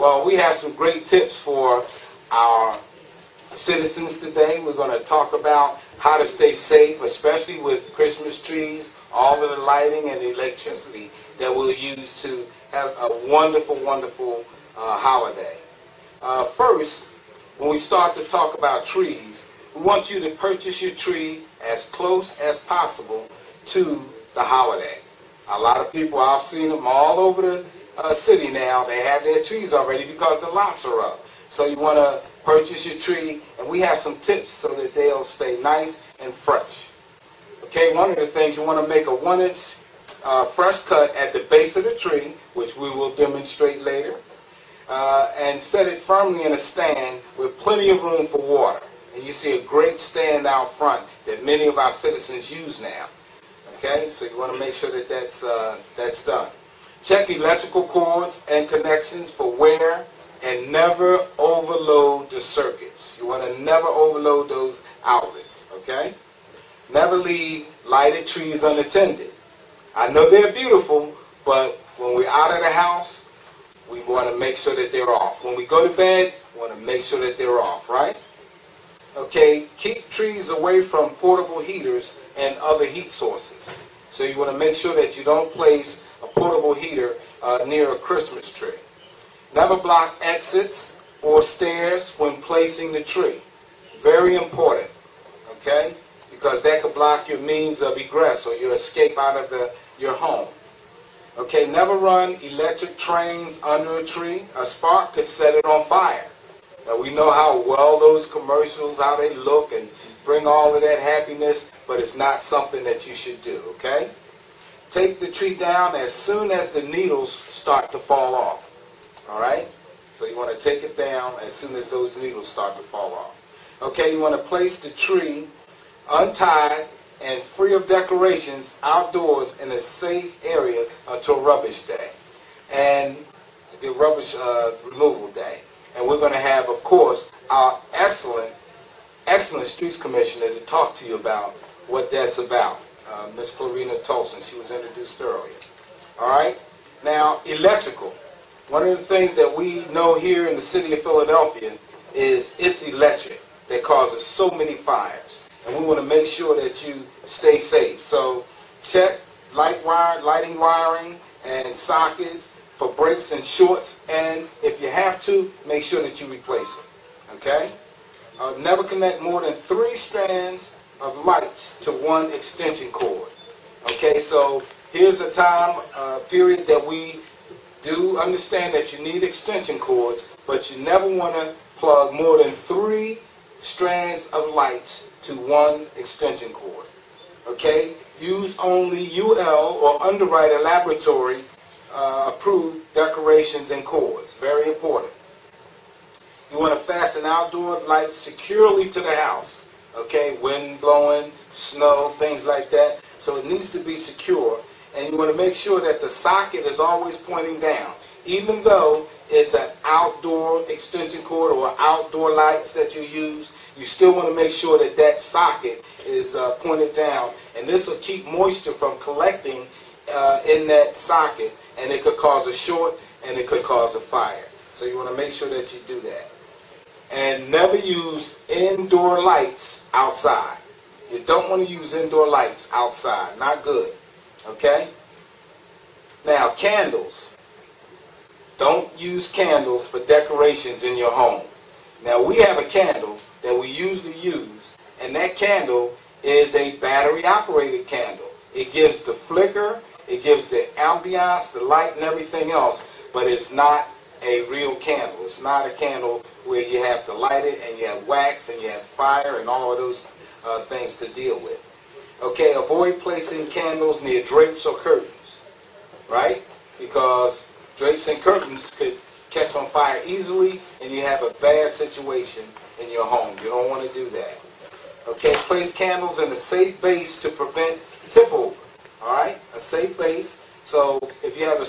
Well, we have some great tips for our citizens today. We're going to talk about how to stay safe, especially with Christmas trees, all of the lighting and the electricity that we'll use to have a wonderful, wonderful holiday. First, when we start to talk about trees, we want you to purchase your tree as close as possible to the holiday. A lot of people, I've seen them all over the city now, they have their trees already because the lots are up. So you want to purchase your tree, and we have some tips so that they'll stay nice and fresh. Okay, one of the things, you want to make a 1-inch fresh cut at the base of the tree, which we will demonstrate later, and set it firmly in a stand with plenty of room for water. And you see a great stand out front that many of our citizens use now. Okay, so you want to make sure that that's done. Check electrical cords and connections for wear, and never overload the circuits. You want to never overload those outlets, okay? Never leave lighted trees unattended. I know they're beautiful, but when we're out of the house, we want to make sure that they're off. When we go to bed, we want to make sure that they're off, right? Okay, keep trees away from portable heaters and other heat sources. So you want to make sure that you don't place a portable heater near a Christmas tree. Never block exits or stairs when placing the tree. Very important, okay? Because that could block your means of egress or your escape out of your home. Okay, never run electric trains under a tree. A spark could set it on fire. Now we know how well those commercials, how they look and bring all of that happiness, but it's not something that you should do, okay? Take the tree down as soon as the needles start to fall off. All right? So you want to take it down as soon as those needles start to fall off. Okay, you want to place the tree untied and free of decorations outdoors in a safe area until rubbish day and the rubbish removal day. And we're going to have, of course, our excellent Streets Commissioner to talk to you about what that's about. Ms. Clarina Tolson, she was introduced earlier. All right? Now, electrical. One of the things that we know here in the city of Philadelphia is it's electric that causes so many fires. And we want to make sure that you stay safe. So check lighting wiring and sockets for breaks and shorts. And if you have to, make sure that you replace them. Okay? Never connect more than 3 strands of lights to one extension cord. Okay, so here's a time period that we do understand that you need extension cords, but you never want to plug more than 3 strands of lights to one extension cord. Okay, use only UL or Underwriter Laboratory approved decorations and cords. Very important. You want to fasten outdoor lights securely to the house. Okay, wind blowing, snow, things like that. So it needs to be secure. And you want to make sure that the socket is always pointing down. Even though it's an outdoor extension cord or outdoor lights that you use, you still want to make sure that that socket is pointed down. And this will keep moisture from collecting in that socket. And it could cause a short and it could cause a fire. So you want to make sure that you do that. And never use indoor lights outside. You don't want to use indoor lights outside. Not good. Okay? Now, candles. Don't use candles for decorations in your home. Now, we have a candle that we usually use, and that candle is a battery-operated candle. It gives the flicker, it gives the ambiance, the light, and everything else, but it's not a real candle. It's not a candle where you have to light it, and you have wax, and you have fire, and all of those things to deal with. Okay, avoid placing candles near drapes or curtains, right? Because drapes and curtains could catch on fire easily, and you have a bad situation in your home. You don't want to do that. Okay, place candles in a safe base to prevent tip over. All right, a safe base. So if you have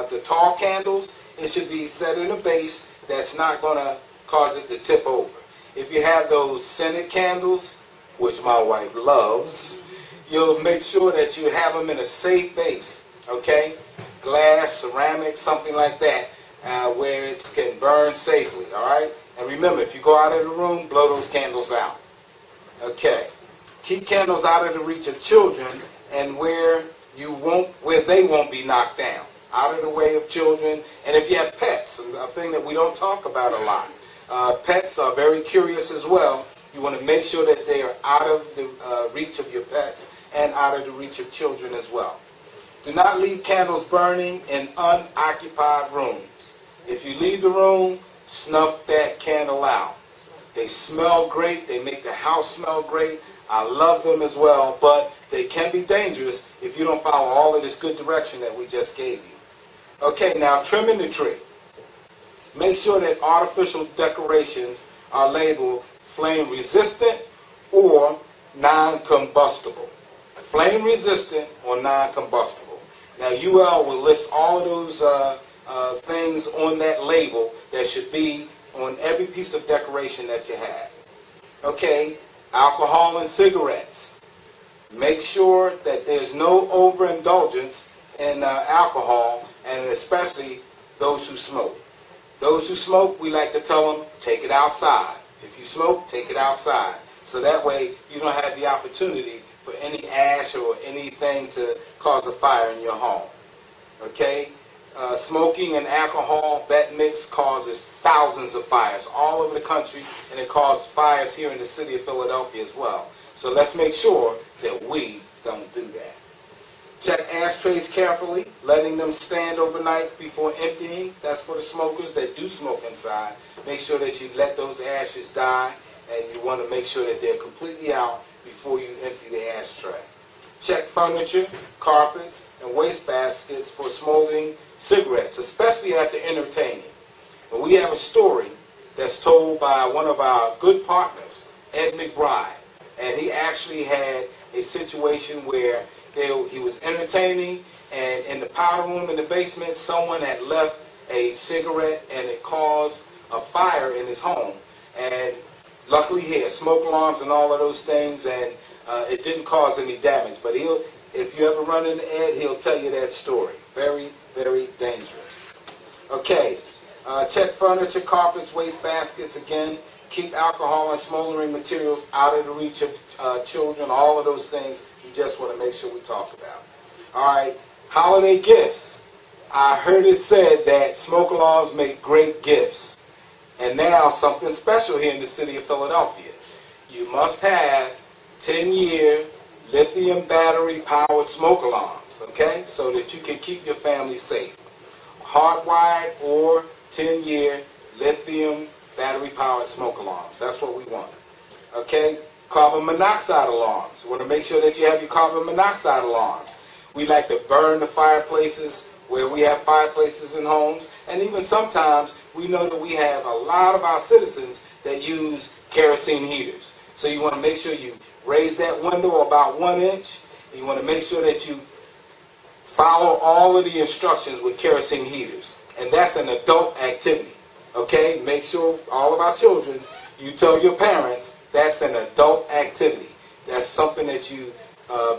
the tall candles, it should be set in a base that's not going to cause it to tip over. If you have those scented candles, which my wife loves, you'll make sure that you have them in a safe base, okay? Glass, ceramic, something like that where it can burn safely, all right? And remember, if you go out of the room, blow those candles out. Okay. Keep candles out of the reach of children and where they won't be knocked down. Out of the way of children. And if you have pets, a thing that we don't talk about a lot. Pets are very curious as well. You want to make sure that they are out of the reach of your pets and out of the reach of children as well. Do not leave candles burning in unoccupied rooms. If you leave the room, snuff that candle out. They smell great. They make the house smell great. I love them as well, but they can be dangerous if you don't follow all of this good direction that we just gave you. Okay, now trimming the tree. Make sure that artificial decorations are labeled flame resistant or non-combustible. Flame resistant or non-combustible. Now UL will list all of those things on that label that should be on every piece of decoration that you have. Okay, alcohol and cigarettes. Make sure that there's no overindulgence in alcohol, and especially those who smoke. Those who smoke, we like to tell them, take it outside. If you smoke, take it outside. So that way you don't have the opportunity for any ash or anything to cause a fire in your home. Okay? Smoking and alcohol, that mix causes thousands of fires all over the country, and it causes fires here in the city of Philadelphia as well. So let's make sure that we don't do that. Check ashtrays carefully, letting them stand overnight before emptying. That's for the smokers that do smoke inside. Make sure that you let those ashes die, and you want to make sure that they're completely out before you empty the ashtray. Check furniture, carpets, and waste baskets for smoldering cigarettes, especially after entertaining. And we have a story that's told by one of our good partners, Ed McBride. And he actually had a situation where he was entertaining, and in the powder room in the basement, someone had left a cigarette, and it caused a fire in his home. And luckily he had smoke alarms and all of those things, and it didn't cause any damage. But if you ever run into Ed, he'll tell you that story. Very, very dangerous. Okay, check furniture, carpets, waste baskets. Again, keep alcohol and smoldering materials out of the reach of children. All of those things we just want to make sure we talk about. All right, holiday gifts. I heard it said that smoke alarms make great gifts. And now something special here in the city of Philadelphia. You must have 10-year lithium battery powered smoke alarms, okay, so that you can keep your family safe. Hardwired or 10-year lithium battery powered smoke alarms. That's what we want. Okay, carbon monoxide alarms. We want to make sure that you have your carbon monoxide alarms. We like to burn the fireplaces where we have fireplaces in homes, and even sometimes we know that we have a lot of our citizens that use kerosene heaters. So you want to make sure you raise that window about 1 inch. And you want to make sure that you follow all of the instructions with kerosene heaters. And that's an adult activity. Okay? Make sure, all of our children, you tell your parents that's an adult activity. That's something that you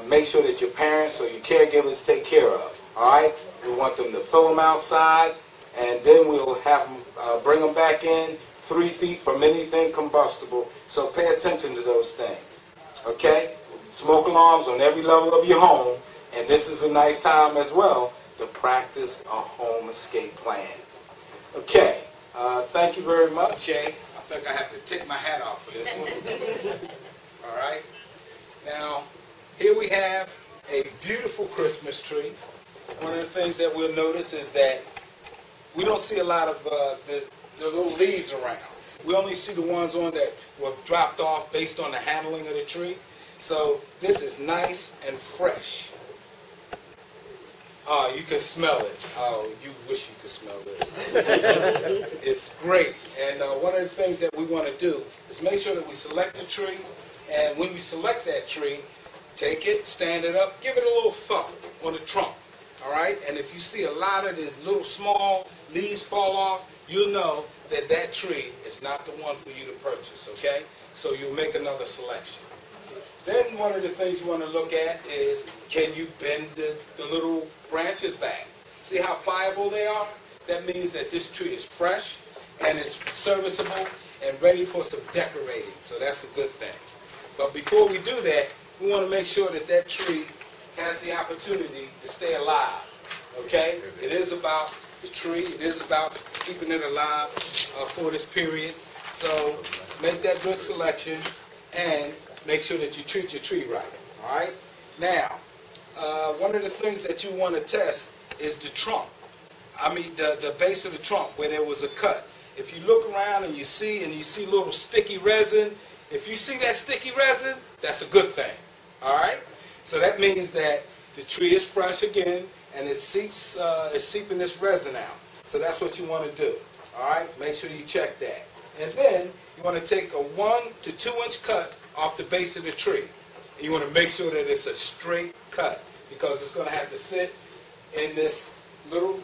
make sure that your parents or your caregivers take care of. All right? We want them to fill them outside, and then we'll have them bring them back in 3 feet from anything combustible. So pay attention to those things. Okay? Smoke alarms on every level of your home, and this is a nice time as well to practice a home escape plan. Okay. Thank you very much. Okay. I think I have to take my hat off for this one. All right. Now, here we have a beautiful Christmas tree. One of the things that we'll notice is that we don't see a lot of the little leaves around. We only see the ones on that were dropped off based on the handling of the tree. So this is nice and fresh. You can smell it. Oh, you wish you could smell this. It's great. And one of the things that we want to do is make sure that we select the tree. And when you select that tree, take it, stand it up, give it a little thump on the trunk. All right? And if you see a lot of the little small leaves fall off, you'll know that that tree is not the one for you to purchase, okay? So you'll make another selection. Then one of the things you want to look at is, can you bend the little branches back? See how pliable they are? that means that this tree is fresh and it's serviceable and ready for some decorating. So that's a good thing. But before we do that, we want to make sure that that tree has the opportunity to stay alive. Okay? It is about the tree. It is about keeping it alive for this period. So make that good selection and make sure that you treat your tree right. All right? Now, one of the things that you want to test is the trunk. I mean the base of the trunk where there was a cut. If you look around and you see little sticky resin, if you see that sticky resin, that's a good thing. All right? So that means that the tree is fresh again and it's seeping this resin out. So that's what you want to do. All right? Make sure you check that. And then you want to take a 1 to 2 inch cut off the base of the tree. And you want to make sure that it's a straight cut because it's going to have to sit in this little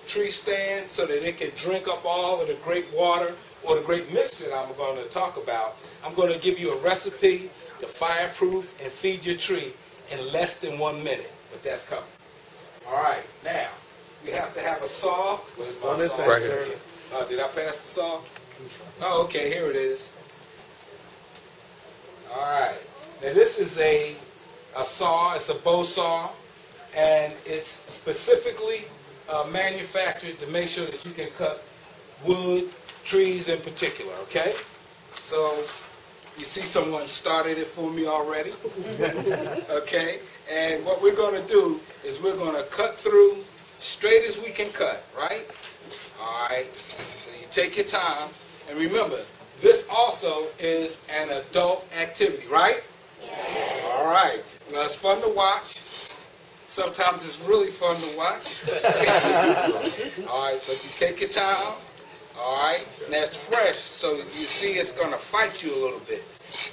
tree stand so that it can drink up all of the great water or the great mixture that I'm going to talk about. I'm going to give you a recipe to fireproof and feed your tree in less than 1 minute. But that's coming. All right, now, we have to have a saw. Where's my saw? Right here. Did I pass the saw? Oh, okay, here it is. All right. Now, this is a saw. It's a bow saw. And it's specifically manufactured to make sure that you can cut wood, trees in particular, okay? So, you see someone started it for me already, okay? And what we're going to do is we're going to cut through straight as we can cut, right? All right, so you take your time. And remember, this also is an adult activity, right? Yes. All right. Now, it's fun to watch. Sometimes it's really fun to watch. All right, but you take your time. All right, and that's fresh, so you see it's going to fight you a little bit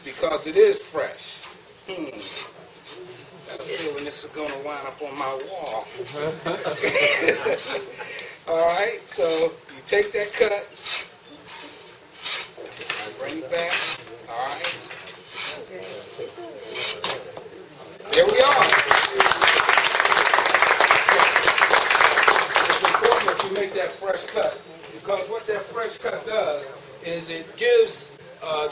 because it is fresh. Got a feeling this is going to wind up on my wall. All right, so you take that cut, bring it back. All right, there we are. It's important that you make that fresh cut. Because what that fresh cut does is it gives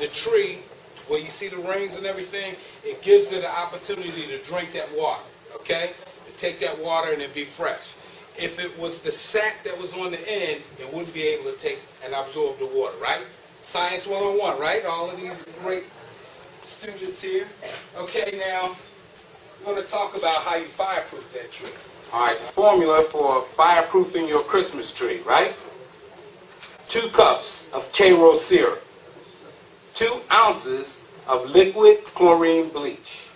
the tree, where you see the rings and everything, it gives it an opportunity to drink that water, okay? To take that water and it be fresh. If it was the sack that was on the end, it wouldn't be able to take and absorb the water, right? Science 101, right? All of these great students here. Okay, now, we're going to talk about how you fireproof that tree. All right, the formula for fireproofing your Christmas tree, right? 2 cups of Karo syrup, 2 ounces of liquid chlorine bleach,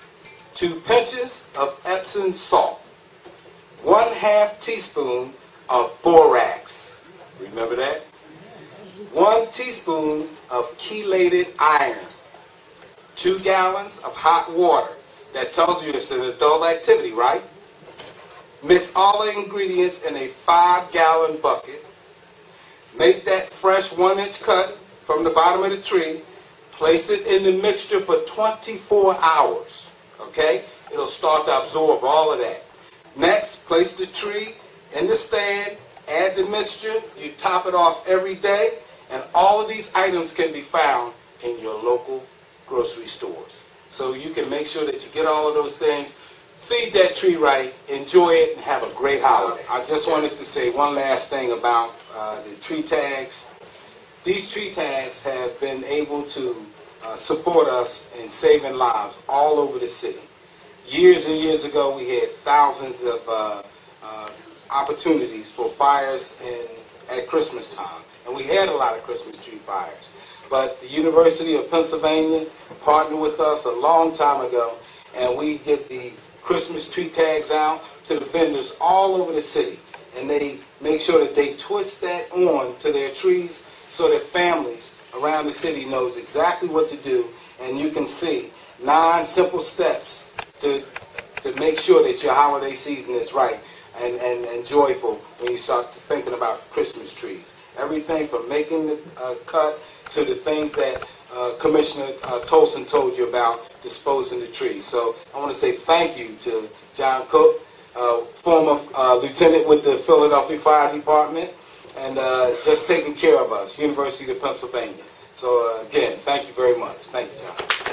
2 pinches of Epsom salt, 1/2 teaspoon of borax, remember that? 1 teaspoon of chelated iron, 2 gallons of hot water. That tells you it's an adult activity, right? Mix all the ingredients in a 5-gallon bucket. Make that fresh 1-inch cut from the bottom of the tree. Place it in the mixture for 24 hours. Okay? It'll start to absorb all of that. Next, place the tree in the stand. Add the mixture. You top it off every day. And all of these items can be found in your local grocery stores. So you can make sure that you get all of those things. Feed that tree right, enjoy it, and have a great holiday. I just wanted to say one last thing about the tree tags. These tree tags have been able to support us in saving lives all over the city. Years and years ago, we had thousands of opportunities for fires at Christmas time. And we had a lot of Christmas tree fires. But the University of Pennsylvania partnered with us a long time ago, and we get the Christmas tree tags out to the vendors all over the city. And they make sure that they twist that on to their trees so that families around the city knows exactly what to do. And you can see 9 simple steps to make sure that your holiday season is right and joyful when you start thinking about Christmas trees. Everything from making the cut to the things that Commissioner Tolson told you about disposing the trees. So I want to say thank you to John Cook, former lieutenant with the Philadelphia Fire Department, and just taking care of us, University of Pennsylvania. So again, thank you very much. Thank you, John.